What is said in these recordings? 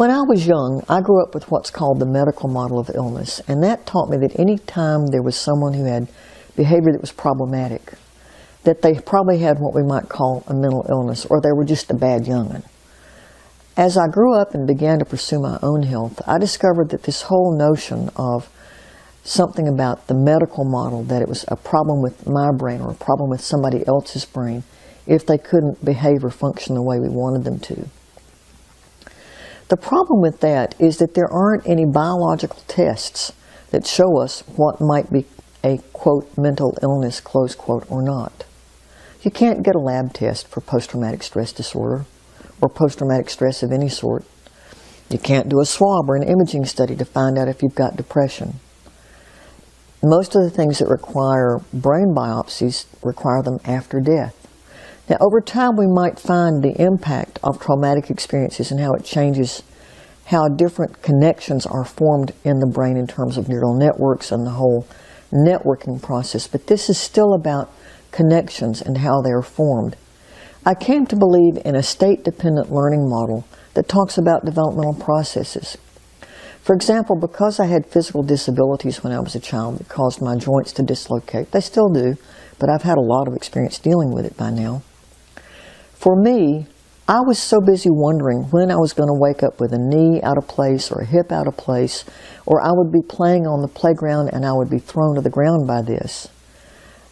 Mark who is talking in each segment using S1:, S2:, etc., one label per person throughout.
S1: When I was young, I grew up with what's called the medical model of illness, and that taught me that any time there was someone who had behavior that was problematic, that they probably had what we might call a mental illness, or they were just a bad young'un. As I grew up and began to pursue my own health, I discovered that this whole notion of something about the medical model, that it was a problem with my brain or a problem with somebody else's brain if they couldn't behave or function the way we wanted them to. The problem with that is that there aren't any biological tests that show us what might be a, quote, mental illness, close quote, or not. You can't get a lab test for post-traumatic stress disorder or post-traumatic stress of any sort. You can't do a swab or an imaging study to find out if you've got depression. Most of the things that require brain biopsies require them after death. Now, over time, we might find the impact of traumatic experiences and how it changes how different connections are formed in the brain in terms of neural networks and the whole networking process. But this is still about connections and how they are formed. I came to believe in a state-dependent learning model that talks about developmental processes. For example, because I had physical disabilities when I was a child that caused my joints to dislocate, they still do, but I've had a lot of experience dealing with it by now. For me, I was so busy wondering when I was going to wake up with a knee out of place or a hip out of place, or I would be playing on the playground and I would be thrown to the ground by this,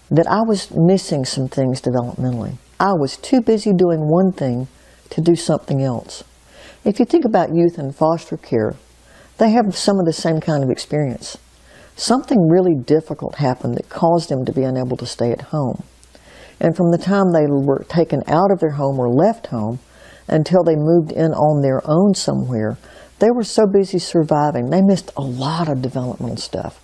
S1: that I was missing some things developmentally. I was too busy doing one thing to do something else. If you think about youth in foster care, they have some of the same kind of experience. Something really difficult happened that caused them to be unable to stay at home. And from the time they were taken out of their home or left home until they moved in on their own somewhere, they were so busy surviving, they missed a lot of developmental stuff.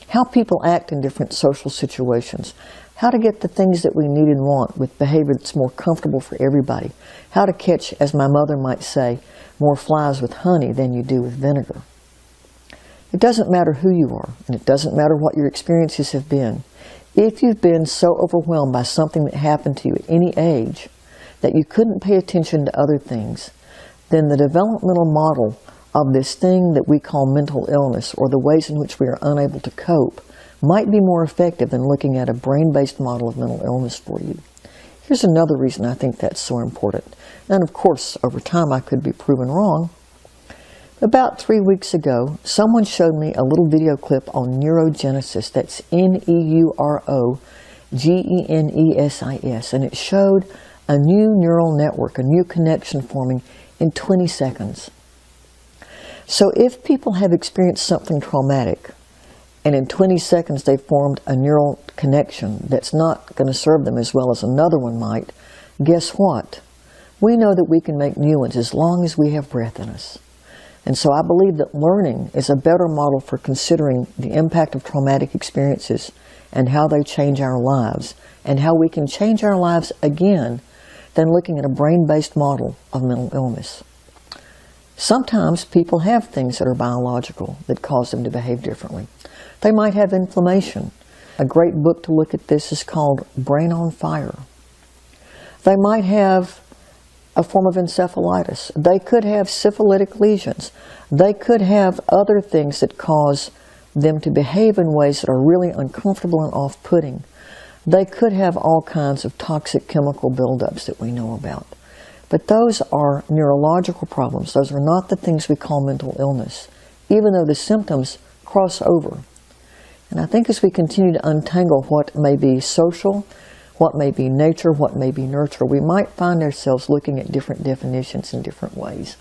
S1: How people act in different social situations, how to get the things that we need and want with behavior that's more comfortable for everybody, how to catch, as my mother might say, more flies with honey than you do with vinegar. It doesn't matter who you are, and it doesn't matter what your experiences have been. If you've been so overwhelmed by something that happened to you at any age that you couldn't pay attention to other things, then the developmental model of this thing that we call mental illness, or the ways in which we are unable to cope, might be more effective than looking at a brain-based model of mental illness for you. Here's another reason I think that's so important. And of course, over time I could be proven wrong. About 3 weeks ago, someone showed me a little video clip on neurogenesis. That's Neurogenesis, and it showed a new neural network, a new connection forming in 20 seconds. So if people have experienced something traumatic, and in 20 seconds they formed a neural connection that's not going to serve them as well as another one might, guess what? We know that we can make new ones as long as we have breath in us. And so I believe that learning is a better model for considering the impact of traumatic experiences and how they change our lives, and how we can change our lives again than looking at a brain-based model of mental illness. Sometimes people have things that are biological that cause them to behave differently. They might have inflammation. A great book to look at this is called Brain on Fire. They might have a form of encephalitis. They could have syphilitic lesions. They could have other things that cause them to behave in ways that are really uncomfortable and off-putting. They could have all kinds of toxic chemical buildups that we know about. But those are neurological problems. Those are not the things we call mental illness, even though the symptoms cross over. And I think as we continue to untangle what may be social, what may be nature, what may be nurture, we might find ourselves looking at different definitions in different ways.